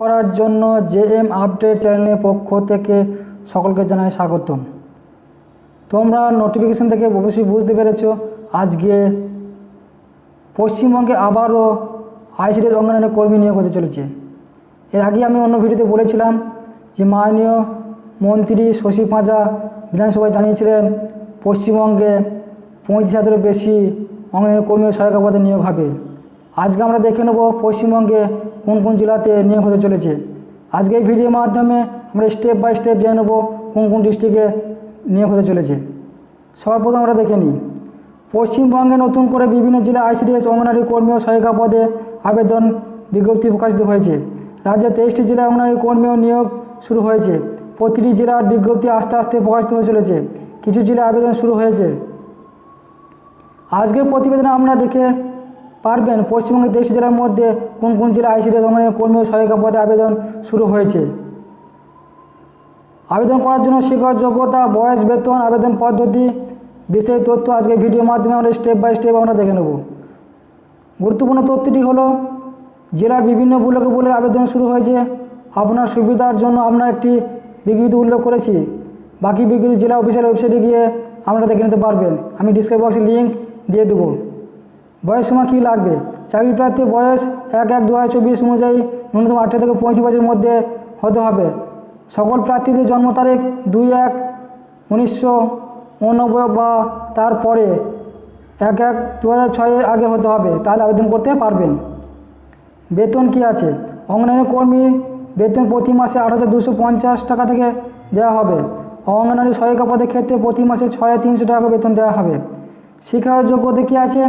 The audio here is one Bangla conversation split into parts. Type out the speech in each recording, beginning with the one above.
করার জন্য জেএম আপডেট চ্যানেলের পক্ষ থেকে সকলকে জানাই স্বাগতম। তোমরা নোটিফিকেশন থেকে অবশ্যই বুঝতে পেরেছ আজকে পশ্চিমবঙ্গে আবারও আইসিডিএস অঙ্গনওয়াড়ি কর্মী নিয়োগ হতে চলেছে। এর আগে আমি অন্য ভিডিওতে বলেছিলাম যে মাননীয় মন্ত্রী শশী পাঁজা বিধানসভায় জানিয়েছিলেন পশ্চিমবঙ্গে 35,000-এর বেশি অঙ্গনওয়াড়ি কর্মী সহায়িকা পদে নিয়োগ হবে। আজকে আমরা দেখে নেব পশ্চিমবঙ্গে কোন কোন জেলাতে নিয়োগ হতে চলেছে। আজকে এই ভিডিওর মাধ্যমে আমরা স্টেপ বাই স্টেপ জেনে নেব কোন কোন ডিস্ট্রিক্টে নিয়োগ হতে চলেছে। সবার প্রথম আমরা দেখে নিই, পশ্চিমবঙ্গে নতুন করে বিভিন্ন জেলায় আইসিডিএস অঙ্গনওয়াড়ি কর্মী ও সহায়িকা পদে আবেদন বিজ্ঞপ্তি প্রকাশিত হয়েছে। রাজ্যে 23টি জেলায় অঙ্গনওয়াড়ি কর্মী ও নিয়োগ শুরু হয়েছে। প্রতিটি জেলার বিজ্ঞপ্তি আস্তে আস্তে প্রকাশিত হয়ে চলেছে। কিছু জেলায় আবেদন শুরু হয়েছে। আজকের প্রতিবেদনে আমরা দেখে পারবেন পশ্চিমবঙ্গের 23টি জেলার মধ্যে কোন কোন জেলায় আইসিডিএস অঙ্গনওয়াড়ি কর্মী ও সহায়িকা পদে আবেদন শুরু হয়েছে। আবেদন করার জন্য শিক্ষক যোগ্যতা, বয়স, বেতন, আবেদন পদ্ধতি বিস্তারিত তথ্য আজকে ভিডিওর মাধ্যমে আমরা স্টেপ বাই স্টেপ আমরা দেখে নেব। গুরুত্বপূর্ণ তথ্যটি হলো জেলার বিভিন্ন ব্লকে আবেদন শুরু হয়েছে। আপনার সুবিধার জন্য আমরা একটি বিজ্ঞপ্তি উল্লেখ করেছি। বাকি বিজ্ঞপ্তি জেলা অফিসিয়াল ওয়েবসাইটে গিয়ে আপনারা দেখে নিতে পারবেন। আমি ডিসক্রিপশন বক্সে লিঙ্ক দিয়ে দেবো। বয়স সময় কী লাগবে? চাকরি প্রার্থীর বয়স 1/1/2024 অনুযায়ী ন্যূনতম 18 থেকে 35 বছরের মধ্যে হতে হবে। সকল প্রার্থীদের জন্ম তারিখ 2/1/1989 বা তারপরে 1/1/2006 আগে হতে হবে, তাহলে আবেদন করতে পারবেন। বেতন কি আছে? অঙ্গনওয়াড়ি কর্মী বেতন প্রতি মাসে 8,250 টাকা থেকে দেওয়া হবে। অঙ্গনওয়াড়ি সহায়িকা পদের ক্ষেত্রে প্রতি মাসে 6,300 টাকা বেতন দেওয়া হবে। শিক্ষাগত যোগ্যতা কী আছে?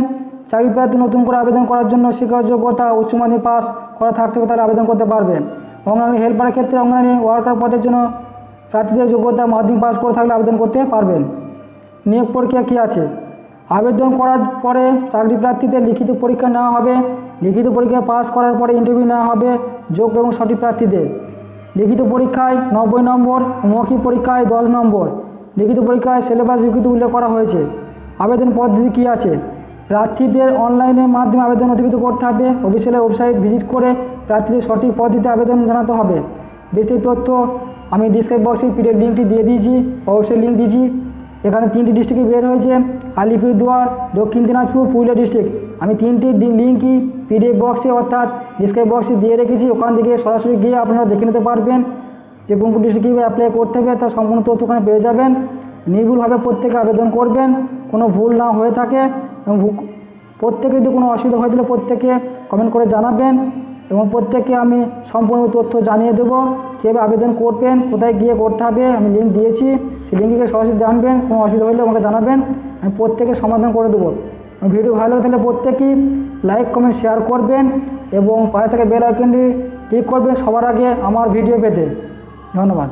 চাকরি প্রার্থী নতুন করে আবেদন করার জন্য শিক্ষাগত যোগ্যতা উচ্চ মাধ্যমিক পাস করা থাকতে হবে, তাহলে আবেদন করতে পারবে। অঙ্গনওয়াড়ি হেল্পারের ক্ষেত্রে অঙ্গনওয়াড়ি ওয়ার্কার পদের জন্য প্রার্থীদের যোগ্যতা মাধ্যমিক পাস করে থাকলে আবেদন করতে পারবেন। নিয়োগ প্রক্রিয়া কী আছে? আবেদন করার পরে চাকরি প্রার্থীদের লিখিত পরীক্ষা নেওয়া হবে। লিখিত পরীক্ষায় পাস করার পরে ইন্টারভিউ নেওয়া হবে যোগ্য এবং সঠিক প্রার্থীদের। লিখিত পরীক্ষায় 90 নম্বর, মৌখিক পরীক্ষায় 10 নম্বর। লিখিত পরীক্ষায় সিলেবাস লিখিত উল্লেখ করা হয়েছে। আবেদন পদ্ধতি কী আছে? প্রার্থীদের অনলাইনের মাধ্যমে আবেদন নথিভুক্ত করতে হবে। অফিসিয়াল ওয়েবসাইট ভিজিট করে প্রার্থীদের সঠিক পদ্ধতিতে আবেদন জানাতে হবে। বিস্তারিত তথ্য আমি ডিসক্রিপশন বক্সে পিডিএফ লিঙ্কটি দিয়ে দিয়েছি, ওয়েবসাইট লিঙ্ক দিয়েছি। এখানে 3টি ডিস্ট্রিক্টে বের হয়েছে, আলিপুরদুয়ার, দক্ষিণ দিনাজপুর, পুরুলিয়া ডিস্ট্রিক্ট। আমি 3টি লিঙ্কই পিডিএফ বক্সে অর্থাৎ ডিসক্রিপশন বক্সে দিয়ে রেখেছি। ওখান থেকে সরাসরি গিয়ে আপনারা দেখে নিতে পারবেন যে কোন কোন ডিস্ট্রিক্টে কীভাবে অ্যাপ্লাই করতে হবে, তার সম্পূর্ণ তথ্য ওখানে পেয়ে যাবেন। নির্ভুলভাবে প্রত্যেকে আবেদন করবেন, কোনো ভুল না হয়ে থাকে। এবং প্রত্যেকে যদি কোনো অসুবিধা হয়ে থাকলে প্রত্যেকে কমেন্ট করে জানাবেন এবং প্রত্যেককে আমি সম্পূর্ণ তথ্য জানিয়ে দেবো কীভাবে আবেদন করবেন, কোথায় গিয়ে করতে হবে। আমি লিঙ্ক দিয়েছি, সেই লিঙ্কে সরাসরি জানবেন। কোনো অসুবিধা হলে আমাকে জানাবেন, আমি প্রত্যেকে সমাধান করে দেবো। ভিডিও ভালো লাগে তাহলে প্রত্যেকেই লাইক, কমেন্ট, শেয়ার করবেন এবং পাশে থেকে বেল আইকনটি ক্লিক করবেন সবার আগে আমার ভিডিও পেতে। ধন্যবাদ।